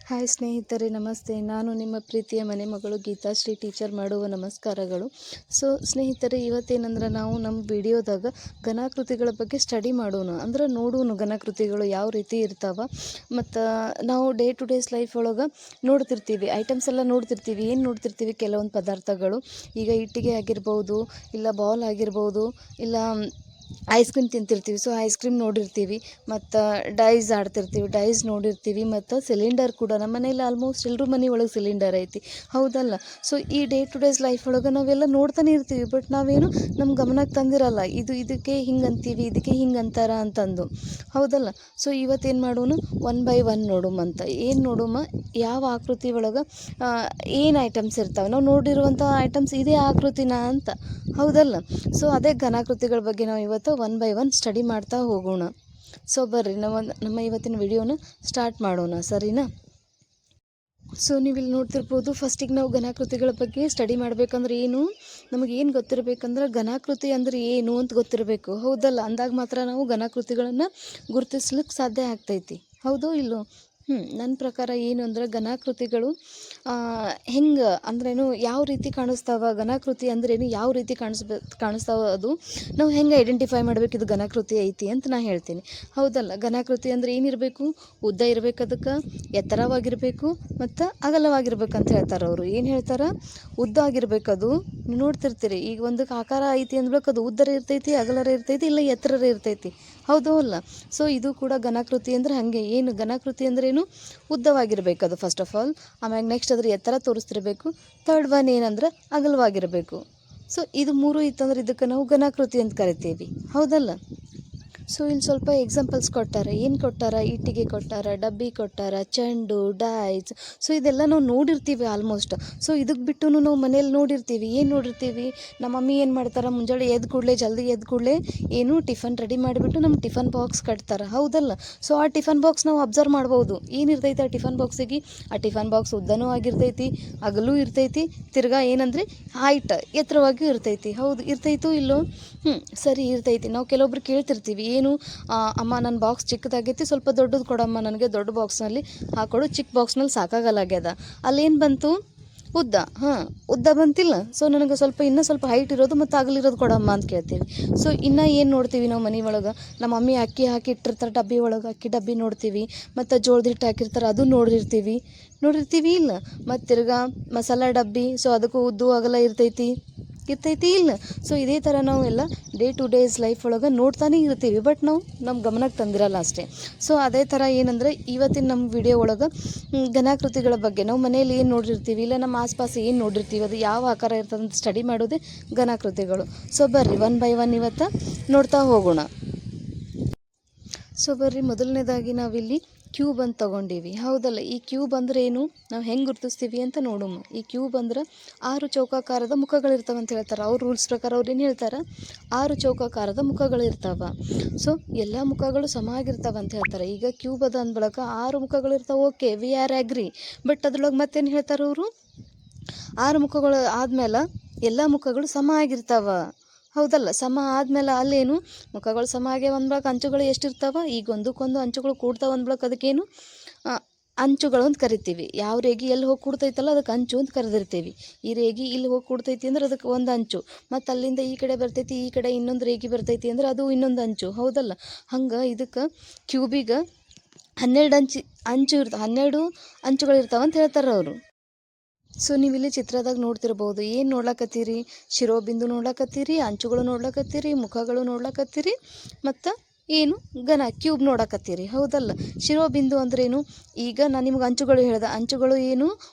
Hi ಸ್ನೇಹಿತರೆ, ನಮಸ್ತೆ. ನಾನು ನಿಮ್ಮ ಪ್ರೀತಿಯ ಮನೆ ಮಗಳು ಗೀತಾಶ್ರೀ ಟೀಚರ್ ಮಾಡುವ ನಮಸ್ಕಾರಗಳು. ಸೊ ಸ್ನೇಹಿತರೆ, ಇವತ್ತೇನಂದ್ರೆ ನಾವು ನಮ್ಮ ವಿಡಿಯೋದಾಗ ಘನಾಕೃತಿಗಳ ಬಗ್ಗೆ ಸ್ಟಡಿ ಮಾಡೋಣ, ಅಂದ್ರೆ ನೋಡೋಣ ಘನಾಕೃತಿಗಳು ಯಾವ ರೀತಿ ಇರ್ತಾವೆ. ಮತ್ತು ನಾವು ಡೇ ಟು ಡೇಸ್ ಲೈಫ್ ಒಳಗೆ ನೋಡ್ತಿರ್ತೀವಿ, ಐಟಮ್ಸ್ ಎಲ್ಲ ನೋಡ್ತಿರ್ತೀವಿ. ಏನು ನೋಡ್ತಿರ್ತೀವಿ? ಕೆಲವೊಂದು ಪದಾರ್ಥಗಳು, ಈಗ ಇಟ್ಟಿಗೆ ಆಗಿರ್ಬೋದು, ಇಲ್ಲ ಬಾಲ್ ಆಗಿರ್ಬೋದು, ಇಲ್ಲ ಐಸ್ ಕ್ರೀಮ್ ತಿಂತಿರ್ತೀವಿ. ಸೊ ಐಸ್ ಕ್ರೀಮ್ ನೋಡಿರ್ತೀವಿ. ಮತ್ತು ಡೈಸ್ ಆಡ್ತಿರ್ತೀವಿ, ಡೈಸ್ ನೋಡಿರ್ತೀವಿ. ಮತ್ತು ಸಿಲಿಂಡರ್ ಕೂಡ ನಮ್ಮ ಮನೇಲಿ ಆಲ್ಮೋಸ್ಟ್ ಎಲ್ಲರೂ ಮನೆ ಒಳಗೆ ಸಿಲಿಂಡರ್ ಐತಿ, ಹೌದಲ್ಲ? ಸೊ ಈ ಡೇ ಟು ಡೇಸ್ ಲೈಫ್ ಒಳಗೆ ನಾವೆಲ್ಲ ನೋಡ್ತಾನೆ ಇರ್ತೀವಿ, ಬಟ್ ನಾವೇನು ನಮ್ಮ ಗಮನಕ್ಕೆ ತಂದಿರಲ್ಲ, ಇದಕ್ಕೆ ಹಿಂಗೆ ಅಂತೀವಿ, ಇದಕ್ಕೆ ಹಿಂಗೆ ಅಂತಾರ ಅಂತಂದು, ಹೌದಲ್ಲ? ಸೊ ಇವತ್ತೇನು ಮಾಡೋಣ, ಒನ್ ಬೈ ಒನ್ ನೋಡುಮಂತ. ಏನು ನೋಡುಮ? ಯಾವ ಆಕೃತಿ ಒಳಗೆ ಏನು ಐಟಮ್ಸ್ ಇರ್ತಾವೆ, ನಾವು ನೋಡಿರುವಂಥ ಐಟಮ್ಸ್ ಇದೇ ಆಕೃತಿನ ಅಂತ, ಹೌದಲ್ಲ? ಸೊ ಅದೇ ಘನಾಕೃತಿಗಳ ಬಗ್ಗೆ ನಾವು ಇವತ್ತು ಒನ್ ಬೈ ಒನ್ ಸ್ಟಡಿ ಮಾಡ್ತಾ ಹೋಗೋಣ. ಸೊ ಬರ್ರಿ ನಮ್ಮ ಇವತ್ತಿನ ವಿಡಿಯೋನ ಸ್ಟಾರ್ಟ್ ಮಾಡೋಣ, ಸರಿನಾ? ಸೊ ನೀವು ಇಲ್ಲಿ ನೋಡ್ತಿರ್ಬೋದು, ಫಸ್ಟಿಗೆ ನಾವು ಘನಾಕೃತಿಗಳ ಬಗ್ಗೆ ಸ್ಟಡಿ ಮಾಡಬೇಕಂದ್ರೆ ನಮಗೇನು ಗೊತ್ತಿರಬೇಕಂದ್ರೆ ಘನಾಕೃತಿ ಅಂದರೆ ಏನು ಅಂತ ಗೊತ್ತಿರಬೇಕು, ಹೌದಲ್ಲ? ಅಂದಾಗ ಮಾತ್ರ ನಾವು ಘನಾಕೃತಿಗಳನ್ನು ಗುರುತಿಸ್ಲಿಕ್ಕೆ ಸಾಧ್ಯ ಆಗ್ತೈತಿ, ಹೌದೋ ಇಲ್ಲೋ? ನನ್ನ ಪ್ರಕಾರ ಏನು ಅಂದ್ರೆ ಘನಾಕೃತಿಗಳು ಹೆಂಗೆ ಅಂದ್ರೇನು, ಯಾವ ರೀತಿ ಕಾಣಿಸ್ತಾವ, ಘನಾಕೃತಿ ಅಂದ್ರೇನು, ಯಾವ ರೀತಿ ಕಾಣಿಸ್ತಾವ, ಅದು ನಾವು ಹೆಂಗೆ ಐಡೆಂಟಿಫೈ ಮಾಡಬೇಕು ಇದು ಘನಾಕೃತಿ ಐತಿ ಅಂತ ನಾನು ಹೇಳ್ತೀನಿ, ಹೌದಲ್ಲ? ಘನಾಕೃತಿ ಅಂದರೆ ಏನಿರಬೇಕು? ಉದ್ದ ಇರಬೇಕು, ಅದಕ್ಕೆ ಎತ್ತರವಾಗಿರಬೇಕು ಮತ್ತು ಅಗಲವಾಗಿರ್ಬೇಕು ಅಂತ ಹೇಳ್ತಾರೆ ಅವರು. ಏನು ಹೇಳ್ತಾರೆ? ಉದ್ದ ಆಗಿರ್ಬೇಕು ಅದು. ನೀವು ನೋಡ್ತಿರ್ತೀರಿ, ಈಗ ಒಂದಕ್ಕೆ ಆಕಾರ ಐತಿ ಅಂದ್ಬೇಕು, ಅದು ಉದ್ದರ ಇರ್ತೈತಿ, ಅಗಲರ ಇರ್ತೈತಿ, ಇಲ್ಲ ಎತ್ತರರ ಇರ್ತೈತಿ, ಹೌದೋ ಅಲ್ಲ? ಸೊ ಇದು ಕೂಡ ಘನಾಕೃತಿ ಅಂದರೆ ಹಾಗೆ. ಏನು ಘನಾಕೃತಿ ಅಂದ್ರೇನು? ಉದ್ದವಾಗಿರಬೇಕು ಅದು ಫಸ್ಟ್ ಆಫ್ ಆಲ್. ಆಮ್ಯಾಗ ನೆಕ್ಸ್ಟ್ ಅದ್ರ ಎತ್ತರ ತೋರಿಸ್ತಿರ್ಬೇಕು. ಥರ್ಡ್ ಒನ್ ಏನಂದ್ರೆ ಅಗಲವಾಗಿರಬೇಕು. ಸೊ ಇದು ಮೂರು ಇತ್ತಂದ್ರೆ ಇದಕ್ಕೆ ನಾವು ಘನಾಕೃತಿ ಅಂತ ಕರಿತೀವಿ, ಹೌದಲ್ಲ? ಸೊ ಇಲ್ಲಿ ಸ್ವಲ್ಪ ಎಕ್ಸಾಂಪಲ್ಸ್ ಕೊಟ್ಟಾರ. ಏನು ಕೊಟ್ಟಾರ? ಇಟ್ಟಿಗೆ ಕೊಟ್ಟಾರ, ಡಬ್ಬಿ ಕೊಟ್ಟಾರ, ಚೆಂಡು, ಡೈಸ್. ಸೊ ಇದೆಲ್ಲ ನಾವು ನೋಡಿರ್ತೀವಿ ಆಲ್ಮೋಸ್ಟ್. ಸೊ ಇದಕ್ಕೆ ಬಿಟ್ಟು ನಾವು ಮನೇಲಿ ನೋಡಿರ್ತೀವಿ. ಏನು ನೋಡಿರ್ತೀವಿ? ನಮ್ಮ ಮಮ್ಮಿ ಏನು ಮಾಡ್ತಾರೆ? ಮುಂಜಾನೆ ಜಲ್ದಿ ಎದ್ದು ಕೂಡಲೇ ಏನು ಟಿಫನ್ ರೆಡಿ ಮಾಡಿಬಿಟ್ಟು ನಮ್ಮ ಟಿಫನ್ ಬಾಕ್ಸ್ ಕಟ್ತಾರೆ, ಹೌದಲ್ಲ? ಸೊ ಆ ಟಿಫನ್ ಬಾಕ್ಸ್ ನಾವು ಅಬ್ಸರ್ವ್ ಮಾಡ್ಬೋದು. ಏನಿರ್ತೈತೆ ಆ ಟಿಫನ್ ಬಾಕ್ಸಿಗೆ? ಆ ಟಿಫನ್ ಬಾಕ್ಸ್ ಉದ್ದನೂ ಆಗಿರ್ತೈತಿ, ಅಗಲೂ ಇರ್ತೈತಿ, ತಿರ್ಗಾ ಏನಂದರೆ ಹೈಟ್ ಎತ್ತರವಾಗಿಯೂ ಇರ್ತೈತಿ, ಹೌದು ಇರ್ತೈತೋ ಇಲ್ಲೋ? ಸರಿ ಇರ್ತೈತಿ. ನಾವು ಕೆಲವೊಬ್ರು ಕೇಳ್ತಿರ್ತೀವಿ, ಏನು ಅಮ್ಮ ನನ್ನ ಬಾಕ್ಸ್ ಚಿಕ್ಕದಾಗೈತಿ, ಸ್ವಲ್ಪ ದೊಡ್ಡದು ಕೊಡಮ್ಮ, ನನಗೆ ದೊಡ್ಡ ಬಾಕ್ಸ್ನಲ್ಲಿ ಹಾಕೊಡು, ಚಿಕ್ಕ ಬಾಕ್ಸ್ನಲ್ಲಿ ಸಾಕಾಗಲ್ಲಾಗ್ಯದ. ಅಲ್ಲೇನು ಬಂತು? ಉದ್ದ. ಉದ್ದ ಬಂತಿಲ್ಲ. ಸೊ ನನಗೆ ಇನ್ನೂ ಸ್ವಲ್ಪ ಹೈಟ್ ಇರೋದು ಮತ್ತು ಅಗಲಿರೋದು ಕೊಡಮ್ಮ ಅಂತ ಕೇಳ್ತೀವಿ. ಸೊ ಇನ್ನೂ ಏನು ನೋಡ್ತೀವಿ ನಾವು ಮನೆ ಒಳಗೆ? ನಮ್ಮ ಮಮ್ಮಿ ಅಕ್ಕಿ ಹಾಕಿ ಇಟ್ಟಿರ್ತಾರೆ ಡಬ್ಬಿ ಒಳಗೆ, ಅಕ್ಕಿ ಡಬ್ಬಿ ನೋಡ್ತೀವಿ. ಮತ್ತು ಜೋಳದ ಹಿಟ್ಟು ಹಾಕಿರ್ತಾರೆ, ಅದು ನೋಡಿರ್ತೀವಿ ಇಲ್ಲ? ಮತ್ತು ತಿರ್ಗಾ ಮಸಾಲ ಡಬ್ಬಿ. ಸೊ ಅದಕ್ಕೂ ಉದ್ದು ಅಗಲ ಇರ್ತೈತಿ ಇಲ್ಲ? ಸೊ ಇದೇ ಥರ ನಾವು ಎಲ್ಲ ಡೇ ಟು ಡೇಸ್ ಲೈಫ್ ಒಳಗೆ ನೋಡ್ತಾನೆ ಇರ್ತೀವಿ, ಬಟ್ ನಾವು ನಮ್ಮ ಗಮನಕ್ಕೆ ತಂದಿರಲ್ಲ ಅಷ್ಟೇ. ಸೊ ಅದೇ ಥರ ಏನಂದರೆ ಇವತ್ತಿನ ನಮ್ಮ ವಿಡಿಯೋ ಒಳಗೆ ಘನಾಕೃತಿಗಳ ಬಗ್ಗೆ ನಾವು ಮನೇಲಿ ಏನು ನೋಡಿರ್ತೀವಿ, ಇಲ್ಲ ನಮ್ಮ ಆಸ್ಪಾಸ್ ಏನು ನೋಡಿರ್ತೀವಿ, ಅದು ಯಾವ ಆಕಾರ ಇರ್ತದೆ ಅಂತ ಸ್ಟಡಿ ಮಾಡೋದೇ ಘನಾಕೃತಿಗಳು. ಸೊ ಬರ್ರಿ ಒನ್ ಬೈ ಒನ್ ಇವತ್ತು ನೋಡ್ತಾ ಹೋಗೋಣ. ಸೊ ಬರ್ರಿ, ಮೊದಲನೇದಾಗಿ ನಾವಿಲ್ಲಿ ಕ್ಯೂಬ್ ಅಂತ ತೊಗೊಂಡೀವಿ, ಹೌದಲ್ಲ? ಈ ಕ್ಯೂಬ್ ಅಂದ್ರೆ ಏನು, ನಾವು ಹೆಂಗೆ ಗುರುತಿಸ್ತೀವಿ ಅಂತ ನೋಡೋಣ. ಈ ಕ್ಯೂಬ್ ಅಂದ್ರೆ 6 ಚೌಕಾಕಾರದ ಮುಖಗಳಿರ್ತಾವೆ ಅಂತ ಹೇಳ್ತಾರೆ. ಅವ್ರ ರೂಲ್ಸ್ ಪ್ರಕಾರ ಅವ್ರು ಏನು ಹೇಳ್ತಾರೆ? 6 ಚೌಕಾಕಾರದ ಮುಖಗಳಿರ್ತಾವೆ. ಸೊ ಎಲ್ಲ ಮುಖಗಳು ಸಮ ಆಗಿರ್ತಾವೆ ಅಂತ ಹೇಳ್ತಾರೆ. ಈಗ ಕ್ಯೂಬ್ ಅದ ಅಂದ ಬಳಿಕ 6 ಮುಖಗಳಿರ್ತಾವೆ, okay, we are agree. But ಅದ್ರೊಳಗೆ ಮತ್ತೇನು ಹೇಳ್ತಾರೆ ಅವರು? 6 ಮುಖಗಳು ಆದಮೇಲೆ ಎಲ್ಲ ಮುಖಗಳು ಸಮ ಆಗಿರ್ತಾವೆ, ಹೌದಲ್ಲ? ಸಮ ಆದಮೇಲೆ ಅಲ್ಲೇನು ಮುಖಗಳು ಸಮ ಆಗ್ಯಾವ ಅಂದ್ಬಳಕ ಅಂಚುಗಳು ಎಷ್ಟಿರ್ತಾವೆ? ಈಗ ಒಂದಕ್ಕೊಂದು ಅಂಚುಗಳು ಕೂಡ್ತಾವೆ ಅಂದ್ಬಳಕ ಅದಕ್ಕೇನು ಅಂಚುಗಳು ಅಂತ ಕರಿತೀವಿ. ಯಾವ ರೇಗಿ ಎಲ್ಲಿ ಹೋಗಿ ಕೂಡ್ತೈತಲ್ಲ ಅದಕ್ಕೆ ಅಂಚು ಅಂತ ಕರೆದಿರ್ತೀವಿ. ಈ ರೇಗಿ ಇಲ್ಲಿ ಹೋಗಿ ಕೂಡ್ತೈತಿ ಅಂದ್ರೆ ಅದಕ್ಕೆ ಒಂದು ಅಂಚು, ಮತ್ತು ಅಲ್ಲಿಂದ ಈ ಕಡೆ ಬರ್ತೈತಿ, ಈ ಕಡೆ ಇನ್ನೊಂದು ರೇಗಿ ಬರ್ತೈತಿ ಅಂದ್ರೆ ಅದು ಇನ್ನೊಂದು ಅಂಚು, ಹೌದಲ್ಲ? ಹಂಗೆ ಇದಕ್ಕೆ ಕ್ಯೂಬಿಗೆ 12 ಅಂಚುಗಳಿರ್ತಾವೆ ಅಂತ ಹೇಳ್ತಾರೆ ಅವರು. ಸೊ ನೀವಿಲ್ಲಿ ಚಿತ್ರದಾಗ ನೋಡ್ತಿರ್ಬೋದು, ಏನು ನೋಡ್ಲಕತ್ತೀರಿ? ಶಿರೋಬಿಂದು ನೋಡ್ಲಕತ್ತೀರಿ, ಅಂಚುಗಳು ನೋಡ್ಲಕತ್ತೀರಿ, ಮುಖಗಳು ನೋಡ್ಲಕತ್ತೀರಿ, ಮತ್ತು ಏನು ಕ್ಯೂಬ್ ನೋಡಕತ್ತೀರಿ, ಹೌದಲ್ಲ? ಶಿರೋಬಿಂದು ಅಂದ್ರೇನು? ಈಗ ನಾನು ನಿಮ್ಗೆ ಅಂಚುಗಳು ಹೇಳ್ದೆ. ಅಂಚುಗಳು ಏನು?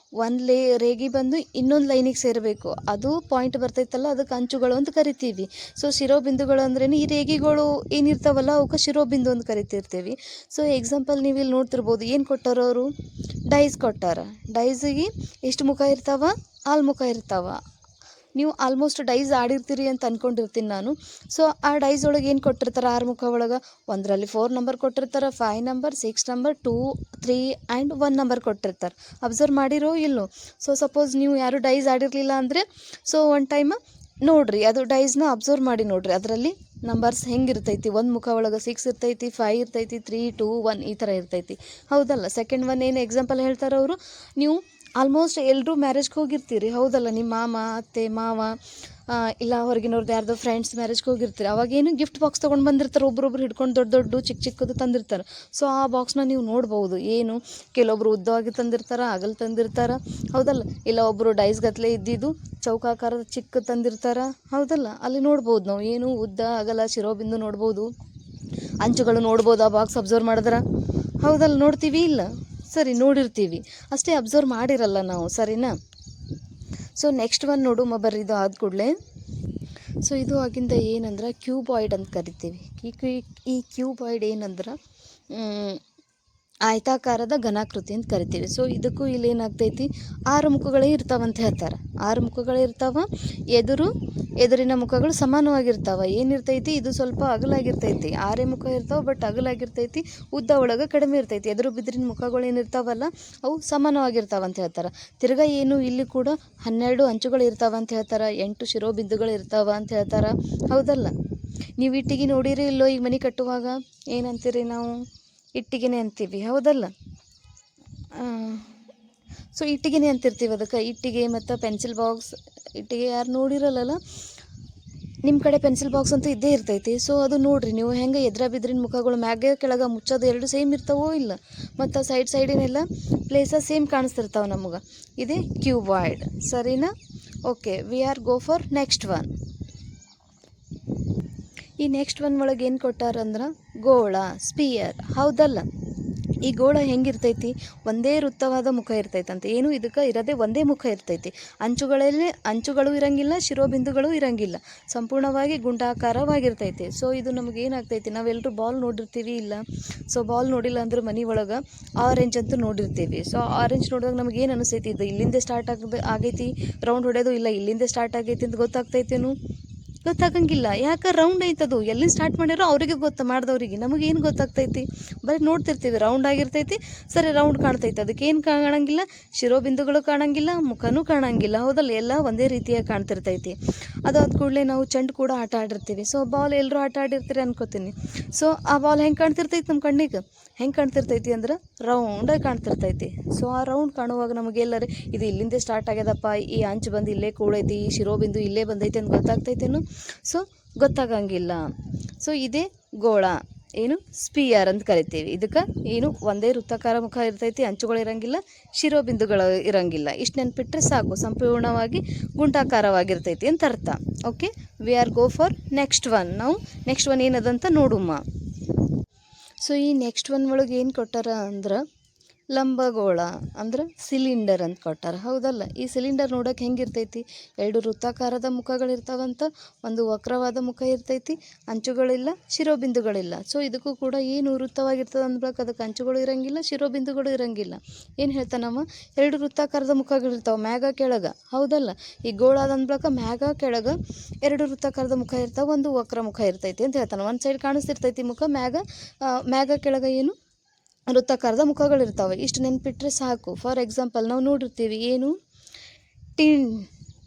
ಒಂದು ರೇಗಿ ಬಂದು ಇನ್ನೊಂದು ಲೈನಿಗೆ ಸೇರಬೇಕು, ಅದು ಪಾಯಿಂಟ್ ಬರ್ತೈತಲ್ಲ, ಅದಕ್ಕೆ ಅಂಚುಗಳು ಅಂತ ಕರಿತೀವಿ. ಸೊ ಶಿರೋಬಿಂದುಗಳು ಅಂದ್ರೇನು? ಈ ರೇಗಿಗಳು ಏನಿರ್ತಾವಲ್ಲ ಅವಕ್ಕೆ ಶಿರೋಬಿಂದು ಅಂತ ಕರಿತಿರ್ತೀವಿ. ಸೊ ಎಕ್ಸಾಂಪಲ್ ನೀವು ಇಲ್ಲಿ ನೋಡ್ತಿರ್ಬೋದು, ಏನು ಕೊಟ್ಟಾರ ಅವರು? ಡೈಸ್ ಕೊಟ್ಟಾರ. ಡೈಸಿಗೆ ಎಷ್ಟು ಮುಖ ಇರ್ತಾವ? 6 ಮುಖ ಇರ್ತಾವ. ನೀವು ಆಲ್ಮೋಸ್ಟ್ ಡೈಸ್ ಆಡಿರ್ತೀರಿ ಅಂತ ಅಂದ್ಕೊಂಡಿರ್ತೀನಿ ನಾನು. ಸೊ ಆ ಡೈಸ್ ಒಳಗೆ ಏನು ಕೊಟ್ಟಿರ್ತಾರೆ? 6 ಮುಖ ಒಳಗೆ ಒಂದರಲ್ಲಿ 4 ನಂಬರ್ ಕೊಟ್ಟಿರ್ತಾರೆ, 5 ನಂಬರ್, 6 ನಂಬರ್, 2, 3 ಆ್ಯಂಡ್ 1 ನಂಬರ್ ಕೊಟ್ಟಿರ್ತಾರೆ. ಅಬ್ಸರ್ವ್ ಮಾಡಿರೋ ಇಲ್ಲೋ? ಸೊ ಸಪೋಸ್ ನೀವು ಯಾರು ಡೈಸ್ ಆಡಿರಲಿಲ್ಲ ಅಂದರೆ, ಸೊ ಒನ್ ಟೈಮ್ ನೋಡಿರಿ, ಅದು ಡೈಸ್ನ ಅಬ್ಸರ್ವ್ ಮಾಡಿ ನೋಡಿರಿ. ಅದರಲ್ಲಿ ನಂಬರ್ಸ್ ಹೆಂಗಿರ್ತೈತಿ, ಒಂದು ಮುಖ ಒಳಗೆ 6 ಇರ್ತೈತಿ, 5 ಇರ್ತೈತಿ, 3, 2, 1 ಈ ಥರ ಇರ್ತೈತಿ. ಹೌದಲ್ಲ. ಸೆಕೆಂಡ್ ಒನ್ ಏನು ಎಕ್ಸಾಂಪಲ್ ಹೇಳ್ತಾರೆ ಅವರು, ನೀವು ಆಲ್ಮೋಸ್ಟ್ ಎಲ್ಲರೂ ಮ್ಯಾರೇಜ್ಗೆ ಹೋಗಿರ್ತೀರಿ. ಹೌದಲ್ಲ. ನಿಮ್ಮ ಮಾಮ, ಅತ್ತೆ, ಮಾವ ಇಲ್ಲ ಹೊರಗಿನವ್ರದ್ದು ಯಾರ್ದೋ ಫ್ರೆಂಡ್ಸ್ ಮ್ಯಾರೇಜ್ಗೆ ಹೋಗಿರ್ತೀರಿ. ಅವಾಗೇನು ಗಿಫ್ಟ್ ಬಾಕ್ಸ್ ತೊಗೊಂಡು ಬಂದಿರ್ತಾರೆ, ಒಬ್ರೊಬ್ರು ಹಿಡ್ಕೊಂಡು ದೊಡ್ಡ ಚಿಕ್ಕದು ತಂದಿರ್ತಾರೆ. ಸೊ ಆ ಬಾಕ್ಸ್ನ ನೀವು ನೋಡ್ಬೋದು. ಏನು ಕೆಲವೊಬ್ರು ಉದ್ದವಾಗಿ ತಂದಿರ್ತಾರೆ, ಅಗಲ್ ತಂದಿರ್ತಾರೆ. ಹೌದಲ್ಲ. ಇಲ್ಲ ಒಬ್ಬರು ಡೈಸ್ಗತ್ತಲೆ ಇದ್ದಿದ್ದು ಚೌಕಾಕಾರದ ಚಿಕ್ಕ ತಂದಿರ್ತಾರೆ. ಹೌದಲ್ಲ. ಅಲ್ಲಿ ನೋಡ್ಬೋದು ನಾವು ಏನು ಉದ್ದ ಅಗಲ ಶಿರೋಬಿಂದು ನೋಡ್ಬೋದು, ಅಂಚುಗಳು ನೋಡ್ಬೋದು. ಆ ಬಾಕ್ಸ್ ಅಬ್ಸರ್ವ್ ಮಾಡಿದ್ರೆ. ಹೌದಲ್ಲ. ನೋಡ್ತೀವಿ ಇಲ್ಲ? ಸರಿ, ನೋಡಿರ್ತೀವಿ ಅಷ್ಟೇ, ಅಬ್ಸರ್ವ್ ಮಾಡಿರಲ್ಲ ನಾವು. ಸರಿನಾ? ಸೊ ನೆಕ್ಸ್ಟ್ ಒನ್ ನೋಡು ಬರ್ರಿ. ಇದು ಆದ ಕೂಡಲೇ ಸೊ ಇದು ಆಗಿಂದ ಏನಂದ್ರೆ ಕ್ಯೂಬಾಯ್ಡ್ ಅಂತ ಕರಿತೀವಿ. ಈ ಕ್ಯೂಬಾಯ್ಡ್ ಏನಂದ್ರೆ ಆಯತಾಕಾರದ ಘನಾಕೃತಿ ಅಂತ ಕರಿತೀವಿ. ಸೊ ಇದಕ್ಕೂ ಇಲ್ಲಿ ಏನಾಗ್ತೈತಿ, 6 ಮುಖಗಳೇ ಇರ್ತಾವಂತ ಹೇಳ್ತಾರೆ. 6 ಮುಖಗಳೇ ಇರ್ತಾವ. ಎದುರಿನ ಮುಖಗಳು ಸಮಾನವಾಗಿರ್ತಾವ. ಏನಿರ್ತೈತಿ, ಇದು ಸ್ವಲ್ಪ ಅಗಲಾಗಿರ್ತೈತಿ. 6 ಮುಖ ಇರ್ತಾವ, ಬಟ್ ಅಗಲಾಗಿರ್ತೈತಿ. ಉದ್ದ ಒಳಗೆ ಕಡಿಮೆ ಇರ್ತೈತಿ. ಎದುರು ಬಿದ್ರಿನ ಮುಖಗಳು ಏನಿರ್ತಾವಲ್ಲ ಅವು ಸಮಾನವಾಗಿರ್ತಾವ ಅಂತ ಹೇಳ್ತಾರೆ. ತಿರ್ಗಾ ಏನು ಇಲ್ಲಿ ಕೂಡ 12 ಅಂಚುಗಳು ಇರ್ತಾವ ಅಂತ ಹೇಳ್ತಾರೆ. 8 ಶಿರೋಬಿಂದುಗಳು ಇರ್ತಾವ ಅಂತ ಹೇಳ್ತಾರೆ. ಹೌದಲ್ಲ. ನೀವು ಇಟ್ಟಿಗೆ ನೋಡಿರಿ ಇಲ್ಲೋ, ಈಗ ಮನೆ ಕಟ್ಟುವಾಗ ಏನಂತೀರಿ ನಾವು? ಇಟ್ಟಿಗೆನೆ ಅಂತೀವಿ. ಹೌದಲ್ಲ. ಸೊ ಇಟ್ಟಿಗೆನೆ ಅಂತಿರ್ತೀವಿ ಅದಕ್ಕೆ. ಇಟ್ಟಿಗೆ ಮತ್ತು ಪೆನ್ಸಿಲ್ ಬಾಕ್ಸ್. ಇಟ್ಟಿಗೆ ಯಾರು ನೋಡಿರಲ್ಲ, ನಿಮ್ಮ ಕಡೆ ಪೆನ್ಸಿಲ್ ಬಾಕ್ಸ್ ಅಂತೂ ಇದ್ದೇ ಇರ್ತೈತಿ. ಸೊ ಅದು ನೋಡಿರಿ ನೀವು ಹೆಂಗೆ ಎದ್ರ ಬಿದ್ರಿನ ಮುಖಗಳು ಮ್ಯಾಗೆ ಕೆಳಗೆ ಮುಚ್ಚೋದು ಎರಡು ಸೇಮ್ ಇರ್ತಾವೋ ಇಲ್ಲ, ಮತ್ತು ಸೈಡಿನೆಲ್ಲ ಪ್ಲೇಸಸ್ ಸೇಮ್ ಕಾಣಿಸ್ತಿರ್ತಾವೆ ನಮಗೆ. ಇದೇ ಕ್ಯೂಬಾಯ್ಡ್. ಸರಿನಾ? Okay, we R go for next one. ಈ ನೆಕ್ಸ್ಟ್ ಒನ್ ಒಳಗೆ ಏನು ಕೊಟ್ಟಾರಂದ್ರೆ ಗೋಳ, ಸ್ಪಿಯರ್. ಹೌದಲ್ಲ. ಈ ಗೋಳ ಹೆಂಗಿರ್ತೈತಿ, ಒಂದೇ ವೃತ್ತವಾದ ಮುಖ ಇರ್ತೈತಂತೆ. ಏನು ಇದಕ್ಕೆ ಇರೋದೇ ಒಂದೇ ಮುಖ ಇರ್ತೈತಿ. ಅಂಚುಗಳು ಇರಂಗಿಲ್ಲ, ಶಿರೋಬಿಂದುಗಳು ಇರಂಗಿಲ್ಲ. ಸಂಪೂರ್ಣವಾಗಿ ಗುಂಡಾಕಾರವಾಗಿರ್ತೈತಿ. ಸೊ ಇದು ನಮಗೆ ಏನಾಗ್ತೈತಿ, ನಾವೆಲ್ಲರೂ ಬಾಲ್ ನೋಡಿರ್ತೀವಿ ಇಲ್ಲ? ಸೊ ಬಾಲ್ ನೋಡಿಲ್ಲ ಅಂದ್ರೆ ಮನೆ ಒಳಗೆ ಆರೆಂಜ್ ಅಂತೂ ನೋಡಿರ್ತೀವಿ. ಸೊ ಆರೆಂಜ್ ನೋಡಿದಾಗ ನಮಗೆ ಏನು ಅನಿಸ್ತೈತಿ, ಇದು ಇಲ್ಲಿಂದ ಸ್ಟಾರ್ಟ್ ಆಗೈತಿ ರೌಂಡ್ ಹೊಡೆಯೋದು, ಇಲ್ಲ ಇಲ್ಲಿಂದ ಸ್ಟಾರ್ಟ್ ಆಗೈತಿ ಅಂತ ಗೊತ್ತಾಗ್ತೈತೇನು? ಗೊತ್ತಾಗಂಗಿಲ್ಲ. ಯಾಕೆ? ರೌಂಡ್ ಐತದು. ಎಲ್ಲಿ ಸ್ಟಾರ್ಟ್ ಮಾಡ್ಯಾರೋ ಅವರಿಗೆ ಗೊತ್ತು, ಮಾಡಿದವ್ರಿಗೆ. ನಮಗೇನು ಗೊತ್ತಾಗ್ತೈತಿ? ಬರೀ ನೋಡ್ತಿರ್ತೀವಿ, ರೌಂಡ್ ಆಗಿರ್ತೈತಿ. ಸರಿ, ರೌಂಡ್ ಕಾಣ್ತೈತಿ. ಅದಕ್ಕೆ ಏನು ಕಾಣಂಗಿಲ್ಲ, ಶಿರೋಬಿಂದುಗಳು ಕಾಣಂಗಿಲ್ಲ, ಮುಖನೂ ಕಾಣಂಗಿಲ್ಲ. ಹೌದಲ್ಲ. ಎಲ್ಲ ಒಂದೇ ರೀತಿಯಾಗಿ ಕಾಣ್ತಿರ್ತೈತಿ. ಅದಾದ ಕೂಡಲೇ ನಾವು ಚೆಂಡು ಕೂಡ ಆಟ ಆಡಿರ್ತೀವಿ. ಸೊ ಬಾಲ್ ಎಲ್ಲರೂ ಆಟ ಆಡಿರ್ತೀರಿ ಅನ್ಕೋತೀನಿ. ಸೊ ಆ ಬಾಲ್ ಹೆಂಗೆ ಕಾಣ್ತಿರ್ತೈತಿ ನಮ್ಮ ಕಣ್ಣಿಗೆ? ಹೆಂಗೆ ಕಾಣ್ತಿರ್ತೈತಿ ಅಂದ್ರೆ ರೌಂಡಾಗಿ ಕಾಣ್ತಿರ್ತೈತಿ. ಸೊ ಆ ರೌಂಡ್ ಕಾಣುವಾಗ ನಮಗೆಲ್ಲರೂ ಇದು ಇಲ್ಲಿಂದೇ ಸ್ಟಾರ್ಟ್ ಆಗ್ಯದಪ್ಪ, ಈ ಅಂಚು ಬಂದು ಇಲ್ಲೇ ಕೂಡೈತಿ, ಈ ಶಿರೋಬಿಂದು ಇಲ್ಲೇ ಬಂದೈತಿ ಅಂತ ಗೊತ್ತಾಗ್ತೈತೇನು? ಸೊ ಗೊತ್ತಾಗಂಗಿಲ್ಲ. ಸೊ ಇದೇ ಗೋಳ, ಏನು ಸ್ಪಿಯರ್ ಅಂತ ಕರಿತೀವಿ. ಇದಕ್ಕೆ ಏನು ಒಂದೇ ವೃತ್ತಾಕಾರ ಮುಖ ಇರ್ತೈತಿ, ಅಂಚುಗಳು ಇರಂಗಿಲ್ಲ, ಶಿರೋಬಿಂದುಗಳು ಇರಂಗಿಲ್ಲ. ಇಷ್ಟು ನೆನ್ಪಿಟ್ರೆ ಸಾಕು, ಸಂಪೂರ್ಣವಾಗಿ ಗುಂಟಾಕಾರವಾಗಿರ್ತೈತಿ ಅಂತ ಅರ್ಥ. Okay, we R go for next one. ನಾವು ನೆಕ್ಸ್ಟ್ ಒನ್ ಏನದಂತ ನೋಡುಮ್ಮ. ಸೊ ಈ ನೆಕ್ಸ್ಟ್ ಒನ್ ಒಳಗೆ ಏನು ಕೊಟ್ಟಾರ ಅಂದ್ರೆ ಲಂಬಗೋಳ ಅಂದ್ರೆ ಸಿಲಿಂಡರ್ ಅಂತ ಕೊಟ್ಟಾರ. ಹೌದಲ್ಲ. ಈ ಸಿಲಿಂಡರ್ ನೋಡೋಕೆ ಹೆಂಗಿರ್ತೈತಿ, 2 ವೃತ್ತಾಕಾರದ ಮುಖಗಳಿರ್ತಾವಂತ, ಒಂದು ವಕ್ರವಾದ ಮುಖ ಇರ್ತೈತಿ, ಅಂಚುಗಳಿಲ್ಲ, ಶಿರೋಬಿಂದುಗಳಿಲ್ಲ. ಸೊ ಇದಕ್ಕೂ ಕೂಡ ಏನು ವೃತ್ತವಾಗಿರ್ತದೆ ಅಂದ್ಬೇಕು, ಅದಕ್ಕೆ ಅಂಚುಗಳು ಇರಂಗಿಲ್ಲ, ಶಿರೋಬಿಂದುಗಳು ಇರಂಗಿಲ್ಲ. ಏನು ಹೇಳ್ತಾನವ, 2 ವೃತ್ತಾಕಾರದ ಮುಖಗಳಿರ್ತಾವೆ ಮ್ಯಾಗ ಕೆಳಗೆ. ಹೌದಲ್ಲ. ಈ ಗೋಳಾದ ಅಂದ್ಬೇಕು ಮ್ಯಾಗ ಕೆಳಗೆ 2 ವೃತ್ತಾಕಾರದ ಮುಖ ಇರ್ತಾವೆ, ಒಂದು ವಕ್ರ ಮುಖ ಇರ್ತೈತಿ ಅಂತ ಹೇಳ್ತಾನೆ. ಒಂದು ಸೈಡ್ ಕಾಣಿಸ್ತಿರ್ತೈತಿ ಮುಖ, ಮ್ಯಾಗ ಕೆಳಗೆ ಏನು ವೃತ್ತಾಕಾರದ ಮುಖಗಳಿರ್ತಾವೆ. ಇಷ್ಟು ನೆನ್ಪಿಟ್ರೆ ಸಾಕು. ಫಾರ್ ಎಕ್ಸಾಂಪಲ್ ನಾವು ನೋಡಿರ್ತೀವಿ, ಏನು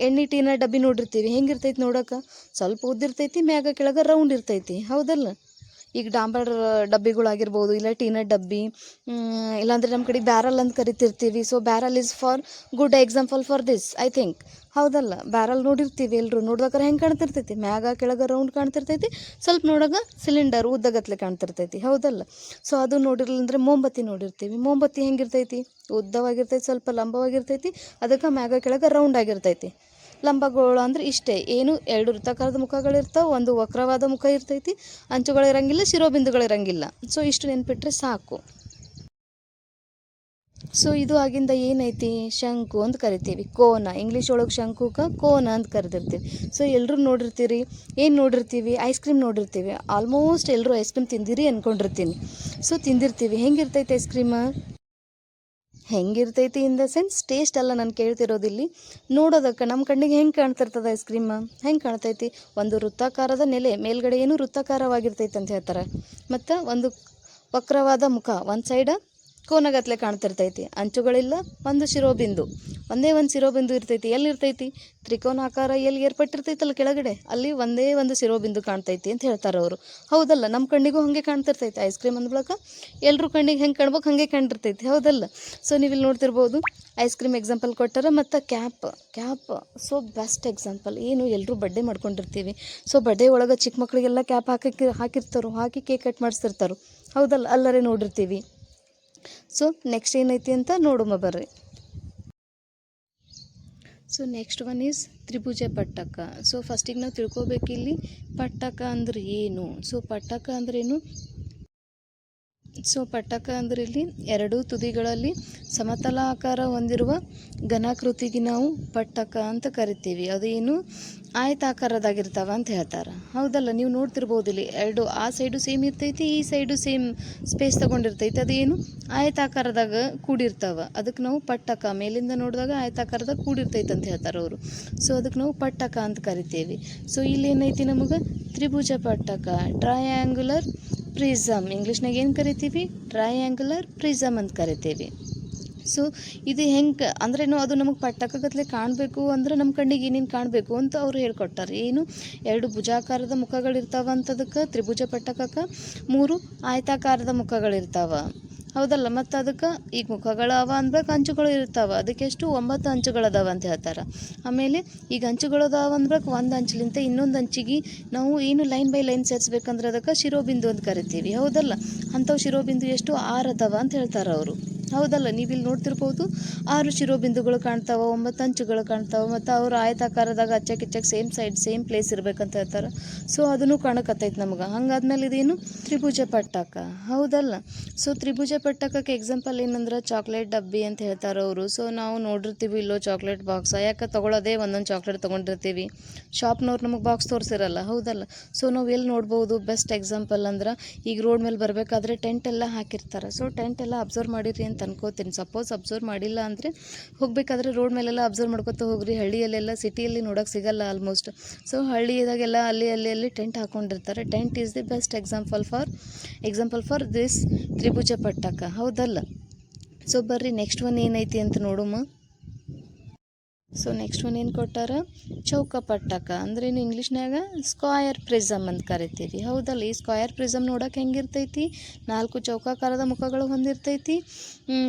ಎಣ್ಣೆ ಟೀನ ಡಬ್ಬಿ ನೋಡಿರ್ತೀವಿ. ಹೆಂಗಿರ್ತೈತಿ ನೋಡೋಕೆ? ಸ್ವಲ್ಪ ಉದ್ದಿರ್ತೈತಿ, ಮ್ಯಾಗ ಕೆಳಗೆ ರೌಂಡ್ ಇರ್ತೈತಿ. ಹೌದಲ್ಲ. ಈಗ ಡಾಂಬರ್ ಡಬ್ಬಿಗಳಾಗಿರ್ಬೋದು, ಇಲ್ಲ ಟೀನ ಡಬ್ಬಿ, ಇಲ್ಲಾಂದರೆ ನಮ್ಮ ಕಡೆ ಬ್ಯಾರಲ್ ಅಂತ ಕರಿತಿರ್ತೀವಿ. So barrel is for good example for this, I think. ಹೌದಲ್ಲ. ಬ್ಯಾರಲ್ ನೋಡಿರ್ತೀವಿ ಎಲ್ಲರೂ. ನೋಡ್ಬೇಕಾರೆ ಹೆಂಗೆ ಕಾಣ್ತಿರ್ತೈತಿ, ಮ್ಯಾಗ ಕೆಳಗೆ ರೌಂಡ್ ಕಾಣ್ತಿರ್ತೈತಿ, ಸ್ವಲ್ಪ ನೋಡೋಕೆ ಸಿಲಿಂಡರ್ ಉದ್ದಗತ್ಲೆ ಕಾಣ್ತಿರ್ತೈತಿ. ಹೌದಲ್ಲ. ಸೊ ಅದು ನೋಡಿರಲಿಲ್ಲ ಅಂದರೆ ಮೊಂಬತ್ತಿ ನೋಡಿರ್ತೀವಿ. ಮೊಂಬತ್ತಿ ಹೆಂಗಿರ್ತೈತಿ, ಉದ್ದವಾಗಿರ್ತೈತಿ, ಸ್ವಲ್ಪ ಲಂಬವಾಗಿರ್ತೈತಿ, ಅದಕ್ಕೆ ಮ್ಯಾಗ ಕೆಳಗೆ ರೌಂಡ್ ಆಗಿರ್ತೈತಿ. ಲಂಬಗೋಳ ಅಂದ್ರೆ ಇಷ್ಟೇ, ಏನು 2 ವೃತ್ತಾಕಾರದ ಮುಖಗಳಿರ್ತಾವೆ, ಒಂದು ವಕ್ರವಾದ ಮುಖ ಇರ್ತೈತಿ, ಅಂಚುಗಳಿರಂಗಿಲ್ಲ, ಶಿರೋಬಿಂದುಗಳಿರಂಗಿಲ್ಲ. ಸೊ ಇಷ್ಟು ನೆನ್ಪಿಟ್ರೆ ಸಾಕು. ಸೊ ಇದು ಆಗಿಂದ ಏನೈತಿ, ಶಂಕು ಅಂತ ಕರಿತೀವಿ. ಕೋನ, ಇಂಗ್ಲೀಷ್ ಒಳಗೆ ಶಂಕುಕ ಕೋನ ಅಂತ ಕರೆದಿರ್ತೀವಿ. ಸೊ ಎಲ್ಲರೂ ನೋಡಿರ್ತೀರಿ, ಏನು ನೋಡಿರ್ತೀವಿ, ಐಸ್ ಕ್ರೀಮ್ ನೋಡಿರ್ತೀವಿ. ಆಲ್ಮೋಸ್ಟ್ ಎಲ್ಲರೂ ಐಸ್ ಕ್ರೀಮ್ ತಿಂದಿರಿ ಅಂದ್ಕೊಂಡಿರ್ತೀನಿ. ಸೊ ತಿಂದಿರ್ತೀವಿ. ಹೆಂಗಿರ್ತೈತೆ ಐಸ್ ಕ್ರೀಮ್? ಹೆಂಗಿರ್ತೈತಿ ಇನ್ ದ ಸೆನ್ಸ್ ಟೇಸ್ಟ್ ಅಲ್ಲ ನಾನು ಕೇಳ್ತಿರೋದಿಲ್ಲಿ, ನೋಡೋದಕ್ಕೆ ನಮ್ಮ ಕಣ್ಣಿಗೆ ಹೆಂಗೆ ಕಾಣ್ತಿರ್ತದೆ ಐಸ್ ಕ್ರೀಮ್? ಹೆಂಗೆ ಕಾಣ್ತೈತಿ? ಒಂದು ವೃತ್ತಾಕಾರದ ನೆಲೆ, ಮೇಲ್ಗಡೆ ಏನು ವೃತ್ತಾಕಾರವಾಗಿರ್ತೈತೆ ಅಂತ ಹೇಳ್ತಾರೆ, ಮತ್ತು ಒಂದು ವಕ್ರವಾದ ಮುಖ, ಒಂದು ಸೈಡ ಕೋನಗತ್ಲೆ ಕಾಣ್ತಿರ್ತೈತಿ. ಅಂಚುಗಳಿಲ್ಲ, ಒಂದು ಶಿರೋಬಿಂದು, ಒಂದೇ ಒಂದು ಶಿರೋಬಿಂದು ಇರ್ತೈತಿ. ಎಲ್ಲಿರ್ತೈತಿ? ತ್ರಿಕೋನಾಕಾರ ಎಲ್ಲಿ ಏರ್ಪಟ್ಟಿರ್ತೈತಲ್ಲ ಕೆಳಗಡೆ, ಅಲ್ಲಿ ಒಂದೇ ಒಂದು ಶಿರೋಬಿಂದು ಕಾಣ್ತೈತಿ ಅಂತ ಹೇಳ್ತಾರೆ ಅವರು. ಹೌದಲ್ಲ? ನಮ್ಮ ಕಣ್ಣಿಗೂ ಹಾಗೆ ಕಾಣ್ತಿರ್ತೈತಿ. ಐಸ್ ಕ್ರೀಮ್ ಅಂದ್ಬಳಕ ಎಲ್ಲರೂ ಕಣ್ಣಿಗೆ ಹೆಂಗೆ ಕಾಣ್ಬೇಕು ಹಾಗೆ ಕಂಡಿರ್ತೈತಿ. ಹೌದಲ್ಲ? ಸೊ ನೀವು ಇಲ್ಲಿ ನೋಡ್ತಿರ್ಬೋದು, ಐಸ್ ಕ್ರೀಮ್ ಎಕ್ಸಾಂಪಲ್ ಕೊಟ್ಟಾರ. ಮತ್ತು ಕ್ಯಾಪ್ ಸೊ ಬೆಸ್ಟ್ ಎಕ್ಸಾಂಪಲ್. ಏನು ಎಲ್ಲರೂ ಬರ್ಡೇ ಮಾಡ್ಕೊಂಡಿರ್ತೀವಿ. ಸೊ ಬರ್ಡೇ ಒಳಗೆ ಚಿಕ್ಕ ಮಕ್ಕಳಿಗೆಲ್ಲ ಕ್ಯಾಪ್ ಹಾಕಿರ್ತಾರೋ, ಹಾಕಿ ಕೇಕ್ ಕಟ್ ಮಾಡಿಸ್ತಿರ್ತಾರೋ. ಹೌದಲ್ಲ? ಅಲ್ಲರೇ ನೋಡಿರ್ತೀವಿ. ಸೊ ನೆಕ್ಸ್ಟ್ ಏನೈತಿ ಅಂತ ನೋಡುಮ ಬರ್ರಿ. ಸೊ ನೆಕ್ಸ್ಟ್ ಒನ್ ಈಸ್ ತ್ರಿಭುಜ ಪಟ್ಟಕ. ಸೊ ಫಸ್ಟಿಗೆ ನಾವು ತಿಳ್ಕೊಬೇಕಿಲ್ಲಿ ಪಟ್ಟಕ ಅಂದ್ರೆ ಏನು. ಸೊ ಪಟ್ಟಕ ಅಂದ್ರೇನು? ಸೊ ಪಟ್ಟಕ ಅಂದರೆ ಇಲ್ಲಿ ಎರಡೂ ತುದಿಗಳಲ್ಲಿ ಸಮತಲ ಆಕಾರ ಹೊಂದಿರುವ ಘನಾಕೃತಿಗೆ ನಾವು ಪಟ್ಟಕ ಅಂತ ಕರಿತೀವಿ. ಅದೇನು ಆಯತಾಕಾರದಾಗಿರ್ತಾವ ಅಂತ ಹೇಳ್ತಾರೆ. ಹೌದಲ್ಲ? ನೀವು ನೋಡ್ತಿರ್ಬೋದು ಇಲ್ಲಿ ಎರಡು, ಆ ಸೈಡು ಸೇಮ್ ಇರ್ತೈತಿ, ಈ ಸೈಡು ಸೇಮ್ ಸ್ಪೇಸ್ ತೊಗೊಂಡಿರ್ತೈತಿ. ಅದೇನು ಆಯತಾಕಾರದಾಗ ಕೂಡಿರ್ತಾವ. ಅದಕ್ಕೆ ನಾವು ಪಟ್ಟಕ, ಮೇಲಿಂದ ನೋಡಿದಾಗ ಆಯತಾಕಾರದಾಗ ಕೂಡಿರ್ತೈತೆ ಅಂತ ಹೇಳ್ತಾರೆ ಅವರು. ಸೊ ಅದಕ್ಕೆ ನಾವು ಪಟ್ಟಕ ಅಂತ ಕರಿತೀವಿ. ಸೊ ಇಲ್ಲಿ ಏನೈತಿ ನಮಗೆ ತ್ರಿಭುಜ ಪಟ್ಟಕ, ಟ್ರಯಾಂಗ್ಯುಲರ್ ಪ್ರಿಸಮ್. ಇಂಗ್ಲೀಷ್ನಾಗ ಏನು ಕರಿತೀವಿ? ಟ್ರಯಾಂಗ್ಯುಲರ್ ಪ್ರಿಸಮ್ ಅಂತ ಕರಿತೀವಿ. ಸೊ ಇದು ಹೆಂಗೆ ಅಂದ್ರೇನು, ಅದು ನಮಗೆ ಪಟ್ಟಕಗತ್ಲೆ ಕಾಣಬೇಕು ಅಂದ್ರೆ ನಮ್ಮ ಕಣ್ಣಿಗೆ ಏನೇನು ಕಾಣಬೇಕು ಅಂತ ಅವ್ರು ಹೇಳ್ಕೊಟ್ಟಾರೆ. ಏನು? ಎರಡು ಭುಜಾಕಾರದ ಮುಖಗಳಿರ್ತಾವ ಅಂತದಕ್ಕೆ ತ್ರಿಭುಜ ಪಟ್ಟಕಕ್ಕೆ, 3 ಆಯತಾಕಾರದ ಮುಖಗಳಿರ್ತಾವ. ಹೌದಲ್ಲ? ಮತ್ತು ಅದಕ್ಕೆ ಈಗ ಮುಖಗಳವ ಅಂದ್ಬೇಕು, ಅಂಚುಗಳು ಇರ್ತಾವೆ. ಅದಕ್ಕೆ ಎಷ್ಟು? 9 ಅಂಚುಗಳದಾವ ಅಂತ ಹೇಳ್ತಾರೆ. ಆಮೇಲೆ ಈಗ ಅಂಚುಗಳದಾವ ಅಂದ್ಬೇಕು, ಒಂದು ಅಂಚಲಿಂತ ಇನ್ನೊಂದು ಅಂಚಿಗೆ ನಾವು ಏನು ಲೈನ್ ಬೈ ಲೈನ್ ಸೇರಿಸ್ಬೇಕಂದ್ರೆ ಅದಕ್ಕೆ ಶಿರೋಬಿಂದು ಅಂತ ಕರಿತೀವಿ. ಹೌದಲ್ಲ? ಅಂಥವು ಶಿರೋಬಿಂದು ಎಷ್ಟು? 6 ಅದಾವ ಅಂತ ಹೇಳ್ತಾರೆ ಅವರು. ಹೌದಲ್ಲ? ನೀವು ಇಲ್ಲಿ ನೋಡ್ತಿರ್ಬೋದು, 6 ಶಿರೋಬಿಂದುಗಳು ಕಾಣ್ತಾವೆ, 9 ಅಂಚುಗಳು ಕಾಣ್ತಾವೆ. ಮತ್ತು ಅವರು ಆಯತಾಕಾರದಾಗ ಅಚ್ಚಕ್ಕಿಚ್ಚಕ್ಕೆ ಸೇಮ್ ಸೈಡ್ ಸೇಮ್ ಪ್ಲೇಸ್ ಇರ್ಬೇಕಂತ ಹೇಳ್ತಾರೆ. ಸೊ ಅದನ್ನು ಕಾಣಕತ್ತೈತೆ ನಮ್ಗೆ. ಹಂಗಾದ್ಮೇಲೆ ಇದೇನು? ತ್ರಿಭುಜ ಪಟ್ಟಕ. ಹೌದಲ್ಲ? ಸೊ ತ್ರಿಭುಜ ಪಟ್ಟಕಕ್ಕೆ ಎಕ್ಸಾಂಪಲ್ ಏನಂದ್ರೆ ಚಾಕ್ಲೇಟ್ ಡಬ್ಬಿ ಅಂತ ಹೇಳ್ತಾರೆ ಅವರು. ಸೊ ನಾವು ನೋಡಿರ್ತೀವಿ ಇಲ್ಲೋ ಚಾಕ್ಲೇಟ್ ಬಾಕ್ಸ್, ಯಾಕೆ ತೊಗೊಳ್ಳೋದೇ ಒಂದೊಂದು ಚಾಕ್ಲೇಟ್ ತೊಗೊಂಡಿರ್ತೀವಿ. ಶಾಪ್ನವ್ರು ನಮಗೆ ಬಾಕ್ಸ್ ತೋರಿಸಿರಲ್ಲ. ಹೌದಲ್ಲ? ಸೊ ನಾವು ಎಲ್ಲಿ ನೋಡ್ಬೋದು? ಬೆಸ್ಟ್ ಎಕ್ಸಾಂಪಲ್ ಅಂದ್ರೆ ಈಗ ರೋಡ್ ಮೇಲೆ ಬರಬೇಕಾದ್ರೆ ಟೆಂಟ್ ಎಲ್ಲ ಹಾಕಿರ್ತಾರೆ. ಸೊ ಟೆಂಟ್ ಎಲ್ಲ ಅಬ್ಸರ್ವ್ ಮಾಡಿರಿ ಅಂತ ಅನ್ಕೋತೀನಿ. ಸಪೋಸ್ ಅಬ್ಸರ್ವ್ ಮಾಡಿಲ್ಲ ಅಂದರೆ ಹೋಗಬೇಕಾದ್ರೆ ರೋಡ್ ಮೇಲೆಲ್ಲ ಅಬ್ಸರ್ವ್ ಮಾಡ್ಕೊತ ಹೋಗ್ರಿ. ಹಳ್ಳಿಯಲ್ಲೆಲ್ಲ, ಸಿಟಿಯಲ್ಲಿ ನೋಡೋಕೆ ಸಿಗಲ್ಲ ಆಲ್ಮೋಸ್ಟ್. ಸೊ ಹಳ್ಳಿಯಾಗೆಲ್ಲ ಅಲ್ಲಿ ಟೆಂಟ್ ಹಾಕೊಂಡಿರ್ತಾರೆ. Tent is the best example for this ತ್ರಿಭುಜ ಪಟ್ಟಕ. ಹೌದಲ್ಲ? ಸೊ ಬರ್ರಿ ನೆಕ್ಸ್ಟ್ ಒನ್ ಏನೈತಿ ಅಂತ ನೋಡುಮ. ಸೊ ನೆಕ್ಸ್ಟ್ ಒನ್ ಏನು ಕೊಟ್ಟಾರ? ಚೌಕ ಪಟ್ಟಕ ಅಂದ್ರೇನು? ಇಂಗ್ಲೀಷ್ನಾಗ ಸ್ಕ್ವಯರ್ ಪ್ರಿಸಮ್ ಅಂತ ಕರಿತೀವಿ. ಹೌದಲ್ಲ? ಈ ಸ್ಕ್ವಯರ್ ಪ್ರಿಸಮ್ ನೋಡೋಕೆ ಹೆಂಗಿರ್ತೈತಿ? 4 ಚೌಕಾಕಾರದ ಮುಖಗಳು ಹೊಂದಿರ್ತೈತಿ,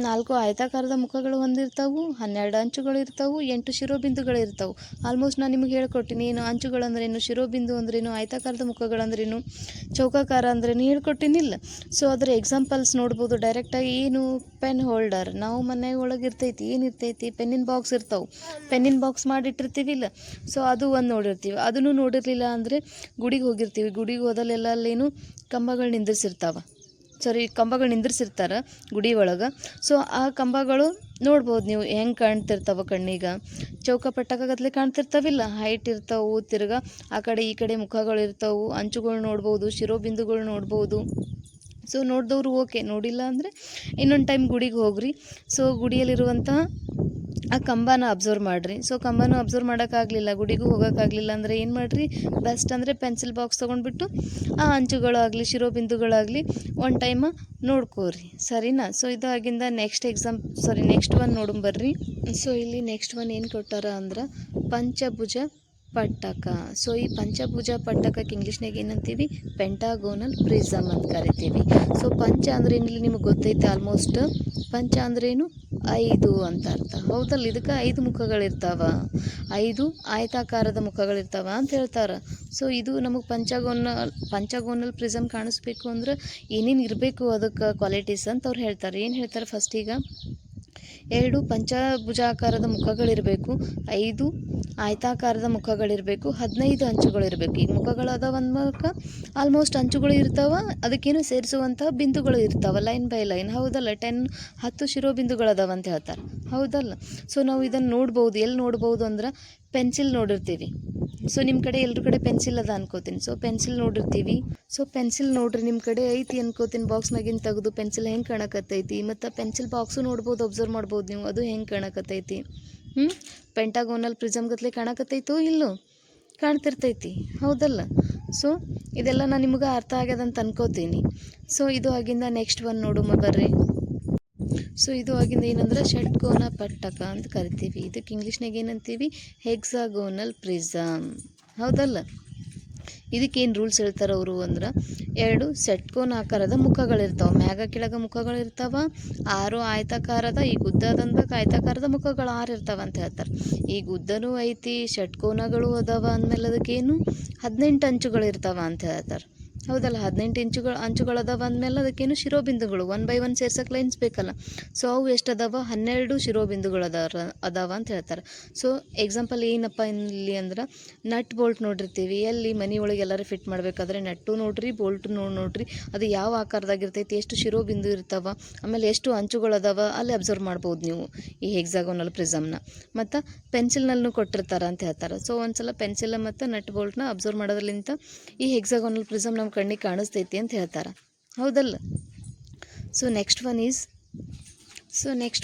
4 ಆಯತಾಕಾರದ ಮುಖಗಳು ಹೊಂದಿರ್ತಾವೆ, 12 ಅಂಚುಗಳು ಇರ್ತಾವೆ, 8 ಶಿರೋಬಿಂದುಗಳು ಇರ್ತಾವೆ. ಆಲ್ಮೋಸ್ಟ್ ನಾನು ನಿಮಗೆ ಹೇಳ್ಕೊಟ್ಟಿನಿ. ಏನು ಅಂಚುಗಳಂದ್ರೇನು, ಶಿರೋಬಿಂದು ಅಂದ್ರೇನು, ಆಯತಾಕಾರದ ಮುಖಗಳಂದ್ರೇನು, ಚೌಕಾಕಾರ ಅಂದ್ರೇನು ಹೇಳ್ಕೊಟ್ಟಿನಿಲ್ಲ. ಸೊ ಅದರ ಎಕ್ಸಾಂಪಲ್ಸ್ ನೋಡ್ಬೋದು ಡೈರೆಕ್ಟಾಗಿ. ಏನು? Pen holder. ನಾವು ಮನೆ ಒಳಗೆ ಇರ್ತೈತಿ, ಏನಿರ್ತೈತಿ? ಪೆನ್ನಿನ ಬಾಕ್ಸ್ ಇರ್ತಾವೆ. ಪೆನ್ನಿನ ಬಾಕ್ಸ್ ಮಾಡಿಟ್ಟಿರ್ತೀವಿಲ್ಲ. ಸೊ ಅದು ಒಂದು ನೋಡಿರ್ತೀವಿ. ಅದನ್ನು ನೋಡಿರಲಿಲ್ಲ ಅಂದರೆ ಗುಡಿಗೆ ಹೋಗಿರ್ತೀವಿ. ಗುಡಿಗೆ ಹೋದಲ್ಲೆಲ್ಲ ಅಲ್ಲೇನು ಕಂಬಗಳು ನಿಂದಿರ್ಸಿರ್ತಾರೆ ಗುಡಿ ಒಳಗೆ. ಸೊ ಆ ಕಂಬಗಳು ನೋಡ್ಬೋದು ನೀವು ಹೆಂಗೆ ಕಾಣ್ತಿರ್ತಾವೆ ಕಣ್ಣಿಗೆ. ಚೌಕ ಪಟ್ಟಕಗತ್ಲೆ ಕಾಣ್ತಿರ್ತಾವಿಲ್ಲ, ಹೈಟ್ ಇರ್ತಾವೆ, ತಿರ್ಗಾ ಆ ಕಡೆ ಈ ಕಡೆ ಮುಖಗಳು ಇರ್ತಾವೆ, ಅಂಚುಗಳು ನೋಡ್ಬೋದು, ಶಿರೋಬಿಂದುಗಳು ನೋಡ್ಬೋದು. ಸೊ ನೋಡಿದವರು ಓಕೆ, ನೋಡಿಲ್ಲ ಅಂದರೆ ಇನ್ನೊಂದು ಟೈಮ್ ಗುಡಿಗೆ ಹೋಗ್ರಿ. ಸೊ ಗುಡಿಯಲ್ಲಿರುವಂತಹ ಆ ಕಂಬನ ಅಬ್ಸರ್ವ್ ಮಾಡಿರಿ. ಸೊ ಕಂಬನೂ ಅಬ್ಸರ್ವ್ ಮಾಡೋಕ್ಕಾಗಲಿಲ್ಲ, ಗುಡಿಗೂ ಹೋಗೋಕ್ಕಾಗಲಿಲ್ಲ ಅಂದರೆ ಏನು ಮಾಡಿರಿ? ಬೆಸ್ಟ್ ಅಂದರೆ ಪೆನ್ಸಿಲ್ ಬಾಕ್ಸ್ ತೊಗೊಂಡ್ಬಿಟ್ಟು ಆ ಅಂಚುಗಳಾಗಲಿ ಶಿರೋಬಿಂದುಗಳಾಗಲಿ ಒಂದು ಟೈಮ ನೋಡ್ಕೋರಿ. ಸರಿನಾ? ಸೊ ಇದಾಗಿಂದ ನೆಕ್ಸ್ಟ್ ಒನ್ ನೋಡು ಬರ್ರಿ. ಸೊ ಇಲ್ಲಿ ನೆಕ್ಸ್ಟ್ ಒನ್ ಏನು ಕೊಟ್ಟಾರ ಅಂದ್ರೆ ಪಂಚಭುಜ ಪಟ್ಟಕ. ಸೊ ಈ ಪಂಚಭುಜ ಪಟ್ಟಕಕ್ಕೆ ಇಂಗ್ಲೀಷ್ನಾಗ ಏನಂತೀವಿ? ಪೆಂಟಾಗೋನಲ್ ಪ್ರಿಸಮ್ ಅಂತ ಕರಿತೀವಿ. ಸೊ ಪಂಚ ಅಂದ್ರೆ ಏನಿಲ್ಲ ನಿಮಗೆ ಗೊತ್ತೈತೆ ಆಲ್ಮೋಸ್ಟ್. ಪಂಚ ಅಂದ್ರೇನು? 5 ಅಂತ ಅರ್ಥ. ಹೌದಲ್ಲ? ಇದಕ್ಕೆ 5 ಮುಖಗಳಿರ್ತಾವ, 5 ಆಯತಾಕಾರದ ಮುಖಗಳಿರ್ತಾವ ಅಂತ ಹೇಳ್ತಾರೆ. ಸೊ ಇದು ನಮಗೆ ಪಂಚಗೋನಲ್ ಪ್ರಿಸಮ್ ಕಾಣಿಸ್ಬೇಕು ಅಂದ್ರೆ ಏನೇನು ಇರಬೇಕು ಅದಕ್ಕೆ ಕ್ವಾಲಿಟೀಸ್ ಅಂತ ಅವ್ರು ಹೇಳ್ತಾರೆ. ಏನು ಹೇಳ್ತಾರೆ? ಫಸ್ಟೀಗ 2 ಪಂಚಭುಜಾಕಾರದ ಮುಖಗಳಿರಬೇಕು, 5 ಆಯತಾಕಾರದ ಮುಖಗಳಿರಬೇಕು, 15 ಅಂಚುಗಳಿರಬೇಕು. ಈಗ ಮುಖಗಳು ಅದಾವ ಅಂದ್ಮಕ ಆಲ್ಮೋಸ್ಟ್ ಅಂಚುಗಳು ಇರ್ತಾವೆ, ಅದಕ್ಕೇನು ಸೇರಿಸುವಂತಹ ಬಿಂದುಗಳು ಇರ್ತಾವೆ ಲೈನ್ ಬೈ ಲೈನ್. ಹೌದಲ್ಲ? 10 ಶಿರೋಬಿಂದುಗಳು ಅದಾವ ಅಂತ ಹೇಳ್ತಾರೆ. ಹೌದಲ್ಲ? ಸೊ ನಾವು ಇದನ್ನು ನೋಡ್ಬೋದು. ಎಲ್ಲಿ ನೋಡ್ಬೋದು ಅಂದ್ರೆ ಪೆನ್ಸಿಲ್ ನೋಡಿರ್ತೀವಿ. ಸೊ ನಿಮ್ಮ ಕಡೆ ಎಲ್ಲರ ಕಡೆ ಪೆನ್ಸಿಲ್ ಅದ ಅನ್ಕೋತೀನಿ. ಸೊ ಪೆನ್ಸಿಲ್ ನೋಡಿರ್ತೀವಿ. ಸೊ ಪೆನ್ಸಿಲ್ ನೋಡ್ರಿ, ನಿಮ್ಮ ಕಡೆ ಐತಿ ಅನ್ಕೋತೀನಿ. ಬಾಕ್ಸ್ನಾಗಿನ ತೆಗೆದು ಪೆನ್ಸಿಲ್ ಹೆಂಗೆ ಕಾಣಕತ್ತೈತಿ, ಮತ್ತು ಪೆನ್ಸಿಲ್ ಬಾಕ್ಸು ನೋಡ್ಬೋದು, ಅಬ್ಸರ್ವ್ ಮಾಡ್ಬೋದು ನೀವು, ಅದು ಹೆಂಗೆ ಕಾಣಕತ್ತೈತಿ. ಪೆಂಟಾಗೋನಲ್ ಪ್ರಿಸಮ್ ಗತ್ಲೆ ಕಾಣಕತ್ತೈತೋ ಇಲ್ಲೋ? ಕಾಣ್ತಿರ್ತೈತಿ. ಹೌದಲ್ಲ? ಸೊ ಇದೆಲ್ಲ ನಾನು ನಿಮ್ಗೆ ಅರ್ಥ ಆಗ್ಯದಂತ ಅನ್ಕೋತೀನಿ. ಸೊ ಇದು ಆಗಿಂದ ನೆಕ್ಸ್ಟ್ ಒನ್ ನೋಡುಮ ಬರ್ರಿ. ಸೊ ಇದು ಆಗಿಂದ ಏನಂದ್ರೆ ಷಟ್ಕೋನ ಪಟ್ಟಕ ಅಂತ ಕರಿತೀವಿ. ಇದಕ್ಕೆ ಇಂಗ್ಲೀಷ್ನಾಗ ಏನಂತೀವಿ? Hexagonal prism. ಹೌದಲ್ಲ? ಇದಕ್ಕೇನು ರೂಲ್ಸ್ ಹೇಳ್ತಾರೆ ಅವರು ಅಂದ್ರೆ, 2 ಷಟ್ಕೋನಾಕಾರದ ಮುಖಗಳಿರ್ತಾವೆ, ಮ್ಯಾಗ ಕೆಳಗ ಮುಖಗಳಿರ್ತಾವ, 6 ಆಯತಾಕಾರದ, ಈಗ ಉದ್ದದಂದಾಗ ಆಯತಾಕಾರದ ಮುಖಗಳು 6 ಇರ್ತಾವ ಅಂತ ಹೇಳ್ತಾರೆ. ಈಗ ಉದ್ದನೂ ಐತಿ, ಷಟ್ಕೋನಗಳು ಅದಾವ ಅಂದಮೇಲೆ ಅದಕ್ಕೇನು 18 ಅಂಚುಗಳಿರ್ತಾವ ಅಂತ ಹೇಳ್ತಾರೆ. ಹೌದಲ್ಲ? 18 ಅಂಚುಗಳು ಅದಾವ ಅಂದಮೇಲೆ ಅದಕ್ಕೇನು ಶಿರೋಬಿಂದುಗಳು 1 by 1 ಸೇರ್ಸಕ್ಕೆ ಲೈನ್ಸ್ ಬೇಕಲ್ಲ. ಸೊ ಅವು ಎಷ್ಟು ಅದಾವ? 12 ಶಿರೋಬಿಂದುಗಳು ಅದಾವ ಅಂತ ಹೇಳ್ತಾರೆ. ಸೊ ಎಕ್ಸಾಂಪಲ್ ಏನಪ್ಪ ಇಲ್ಲಿ ಅಂದ್ರೆ, ನಟ್ ಬೋಲ್ಟ್ ನೋಡಿರ್ತೀವಿ, ಎಲ್ಲಿ ಮನೆ ಒಳಗೆ ಎಲ್ಲರೂ ಫಿಟ್ ಮಾಡಬೇಕಾದ್ರೆ ನಟ್ಟು ನೋಡ್ರಿ, ಬೋಲ್ಟು ನೋಡ್ರಿ, ಅದು ಯಾವ ಆಕಾರದಾಗಿರ್ತೈತಿ, ಎಷ್ಟು ಶಿರೋಬಿಂದು ಇರ್ತಾವ, ಆಮೇಲೆ ಎಷ್ಟು ಅಂಚುಗಳು ಅದಾವ ಅಲ್ಲಿ ಅಬ್ಸರ್ವ್ ಮಾಡ್ಬೋದು ನೀವು ಈ ಹೆಕ್ಸಾಗೋನಲ್ ಪ್ರಿಸಮ್ನ. ಮತ್ತು ಪೆನ್ಸಿಲ್ನಲ್ಲೂ ಕೊಟ್ಟಿರ್ತಾರೆ ಅಂತ ಹೇಳ್ತಾರೆ. ಸೊ ಒಂದ್ಸಲ ಪೆನ್ಸಿಲ್ ಮತ್ತು ನಟ್ ಬೋಲ್ಟ್ನ ಅಬ್ಸರ್ವ್ ಮಾಡೋದ್ರಲ್ಲಿಂತ ಈ ಹೆಕ್ಸಾಗೋನಲ್ ಪ್ರಿಸಮ್ ನಮ್ಮ ಕಣ್ಣಿಗೆ ಕಾಣಿಸ್ತೈತಿ ಅಂತ ಹೇಳ್ತಾರೆ. ಹೌದಲ್ಲ? ಸೊ ನೆಕ್ಸ್ಟ್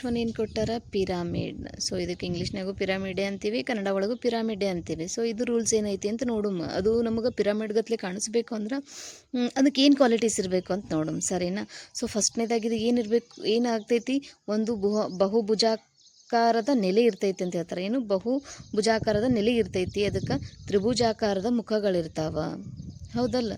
ಒನ್ ಏನು ಕೊಟ್ಟಾರ? ಪಿರಾಮಿಡ್. ಸೊ ಇದಕ್ಕೆ ಇಂಗ್ಲೀಷ್ನಾಗೂ ಪಿರಾಮಿಡೆ ಅಂತೀವಿ, ಕನ್ನಡ ಒಳಗೂ ಪಿರಾಮಿಡೆ ಅಂತೀವಿ. ಸೊ ಇದು ರೂಲ್ಸ್ ಏನೈತಿ ಅಂತ ನೋಡುಮ್. ಅದು ನಮಗೆ ಪಿರಾಮಿಡ್ ಗತ್ಲೆ ಕಾಣಿಸ್ಬೇಕು ಅಂದ್ರೆ ಅದಕ್ಕೆ ಏನು ಕ್ವಾಲಿಟೀಸ್ ಇರಬೇಕು ಅಂತ ನೋಡುಮ್, ಸರಿನಾ? ಸೊ ಫಸ್ಟ್ನೇದಾಗಿ ಏನಾಗ್ತೈತಿ? ಒಂದು ಬಹುಭುಜಾಕಾರದ ನೆಲೆ ಇರ್ತೈತಿ ಅಂತ ಹೇಳ್ತಾರೆ. ಏನು? ಬಹುಭುಜಾಕಾರದ ನೆಲೆ ಇರ್ತೈತಿ, ಅದಕ್ಕೆ ತ್ರಿಭುಜಾಕಾರದ ಮುಖಗಳಿರ್ತಾವ. ಹೌದಲ್ಲ?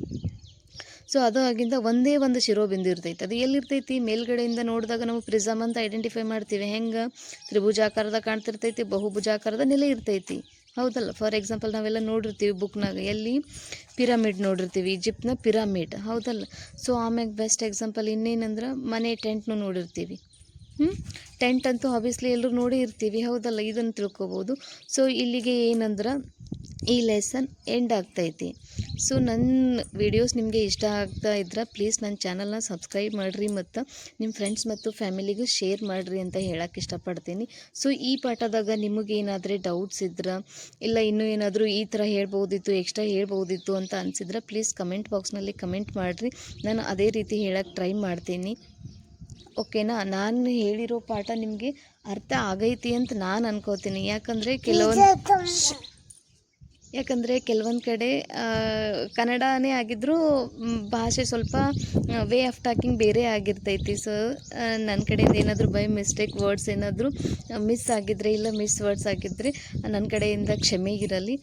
ಸೊ ಅದು ಆಗಿಂದ ಒಂದೇ ಒಂದು ಶಿರೋಬಿಂದು ಇರ್ತೈತಿ. ಅದು ಎಲ್ಲಿರ್ತೈತಿ? ಮೇಲ್ಗಡೆಯಿಂದ ನೋಡಿದಾಗ ನಾವು ಪ್ರಿಸಮ್ ಅಂತ ಐಡೆಂಟಿಫೈ ಮಾಡ್ತೀವಿ. ಹೆಂಗೆ? ತ್ರಿಭುಜಾಕಾರದ ಕಾಣ್ತಿರ್ತೈತಿ, ಬಹುಭುಜಾಕಾರದ ನೆಲೆ ಇರ್ತೈತಿ. ಹೌದಲ್ಲ? ಫಾರ್ ಎಕ್ಸಾಂಪಲ್ ನಾವೆಲ್ಲ ನೋಡಿರ್ತೀವಿ ಬುಕ್ನಾಗ, ಎಲ್ಲಿ? ಪಿರಮಿಡ್ ನೋಡಿರ್ತೀವಿ, ಈಜಿಪ್ಟ್ನ ಪಿರಮಿಡ್. ಹೌದಲ್ಲ? ಸೊ ಆಮ್ಯಾಗ ಬೆಸ್ಟ್ ಎಕ್ಸಾಂಪಲ್ ಇನ್ನೇನಂದ್ರೆ, ಮನೆ ಟೆಂಟ್ನು ನೋಡಿರ್ತೀವಿ. ಟೆಂಟ್ ಅಂತೂ ಆಬ್ವಿಯಸ್ಲಿ ಎಲ್ಲರೂ ನೋಡೇ ಇರ್ತೀವಿ. ಹೌದಲ್ಲ? ಇದನ್ನು ತಿಳ್ಕೊಬೋದು. ಸೊ ಇಲ್ಲಿಗೆ ಏನಂದ್ರೆ ಈ ಲೆಸನ್ ಎಂಡ್ ಆಗ್ತೈತಿ. ಸೊ ನನ್ನ ವಿಡಿಯೋಸ್ ನಿಮಗೆ ಇಷ್ಟ ಆಗ್ತಾ ಇದ್ರೆ ಪ್ಲೀಸ್ ನನ್ನ ಚಾನಲ್ನ ಸಬ್ಸ್ಕ್ರೈಬ್ ಮಾಡಿರಿ ಮತ್ತು ನಿಮ್ಮ ಫ್ರೆಂಡ್ಸ್ ಮತ್ತು ಫ್ಯಾಮಿಲಿಗೂ ಶೇರ್ ಮಾಡಿರಿ ಅಂತ ಹೇಳಕ್ಕೆ ಇಷ್ಟಪಡ್ತೀನಿ. ಸೊ ಈ ಪಾಠದಾಗ ನಿಮಗೇನಾದರೆ ಡೌಟ್ಸ್ ಇದ್ರೆ, ಇಲ್ಲ ಇನ್ನೂ ಏನಾದರೂ ಈ ಥರ ಹೇಳ್ಬೋದಿತ್ತು, ಎಕ್ಸ್ಟ್ರಾ ಹೇಳ್ಬೋದಿತ್ತು ಅಂತ ಅನಿಸಿದ್ರೆ ಪ್ಲೀಸ್ ಕಮೆಂಟ್ ಬಾಕ್ಸ್ನಲ್ಲಿ ಕಮೆಂಟ್ ಮಾಡಿರಿ. ನಾನು ಅದೇ ರೀತಿ ಹೇಳಕ್ಕೆ ಟ್ರೈ ಮಾಡ್ತೀನಿ. ಓಕೆನಾ? ನಾನು ಹೇಳಿರೋ ಪಾಠ ನಿಮಗೆ ಅರ್ಥ ಆಗೈತಿ ಅಂತ ನಾನು ಅನ್ಕೋತೀನಿ. ಯಾಕಂದರೆ ಕೆಲವೊಂದು ಕಡೆ ಕನ್ನಡನೇ ಆಗಿದ್ದರೂ ಭಾಷೆ ಸ್ವಲ್ಪ ವೇ ಆಫ್ ಟಾಕಿಂಗ್ ಬೇರೆ ಆಗಿರ್ತೈತಿ. ಸೊ ನನ್ನ ಕಡೆಯಿಂದ ಏನಾದರೂ ಬೈ ಮಿಸ್ಟೇಕ್ ವರ್ಡ್ಸ್ ಏನಾದರೂ ಮಿಸ್ ಆಗಿದ್ದರೆ, ಇಲ್ಲ ಮಿಸ್ ವರ್ಡ್ಸ್ ಆಗಿದ್ದರೆ ನನ್ನ ಕಡೆಯಿಂದ ಕ್ಷಮೆಗಿರಲಿ.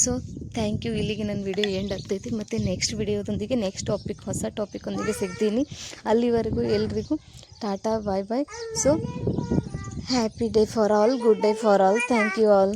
So thank you. ಇಲ್ಲಿಗೆ ನನ್ನ ವಿಡಿಯೋ ಎಂಡ್ ಆಗ್ತೈತಿ. ಮತ್ತು ನೆಕ್ಸ್ಟ್ ವಿಡಿಯೋದೊಂದಿಗೆ ಹೊಸ ಟಾಪಿಕ್ಕೊಂದಿಗೆ ಸಿಗ್ತೀನಿ. ಅಲ್ಲಿವರೆಗೂ ಎಲ್ರಿಗೂ tata, bye bye. So happy day for all, good day for all. Thank you all.